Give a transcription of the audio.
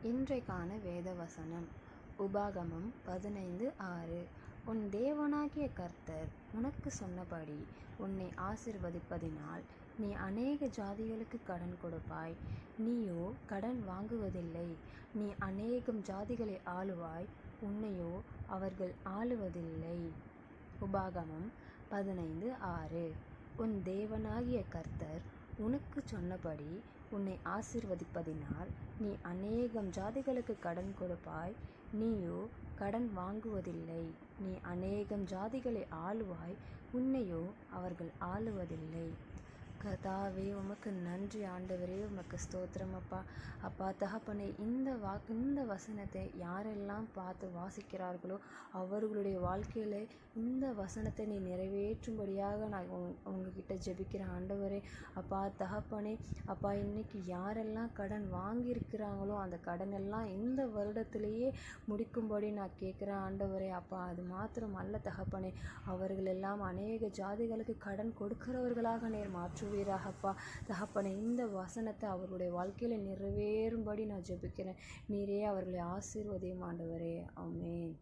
இன்றைக்கான வேத வசனம் உபாகமம் 15:6. உன் தேவனாகிய கர்த்தர் உனக்கு சொன்னபடி உன்னை ஆசீர்வதிப்பதினால் நீ அநேக ஜாதிகளுக்கு கடன் கொடுப்பாய், நீயோ கடன் வாங்குவதில்லை. நீ அநேகம் ஜாதிகளை ஆளுவாய், உன்னையோ அவர்கள் ஆளுவதில்லை. உபாகமம் 15:6. உன் தேவனாகிய கர்த்தர் உனக்கு சொன்னபடி உன்னை ஆசீர்வதிப்பதினால் நீ அநேகம் ஜாதிகளுக்கு கடன் கொடுப்பாய், நீயோ கடன் வாங்குவதில்லை. நீ அநேகம் ஜாதிகளை ஆளுவாய், உன்னையோ அவர்கள் ஆளுவதில்லை. கர்த்தாவே, உமக்கு நன்றி ஆண்டவரே, உமக்கு ஸ்தோத்திரம் அப்பா. அப்பா தகப்பனே, இந்த வசனத்தை யாரெல்லாம் பார்த்து வாசிக்கிறார்களோ அவர்களுடைய வாழ்க்கையில் இந்த வசனத்தை நீ நிறைவேற்றும்படியாக நான் உங்ககிட்ட ஜெபிக்கிறேன் ஆண்டவரே. அப்பா தகப்பனே, அப்பா இன்னைக்கு யாரெல்லாம் கடன் வாங்கியிருக்கிறாங்களோ அந்த கடன் எல்லாம் இந்த வருடத்திலேயே முடிக்கும்படி நான் கேட்குறேன் ஆண்டவரே. அப்பா அது மாத்திரம் அல்ல தகப்பனே, அவர்கள் எல்லாம் அநேக ஜாதிகளுக்கு கடன் கொடுக்கிறவர்களாக நேர் மாற்றுவீராகப்பா தகப்பனே. இந்த வசனத்தை அவர்களுடைய வாழ்க்கையில் நிறைவேறும்படி நான் ஜெபிக்கிறேன். நீரே அவர்களை ஆசீர்வதியும் ஆண்டவரே. ஆமென்.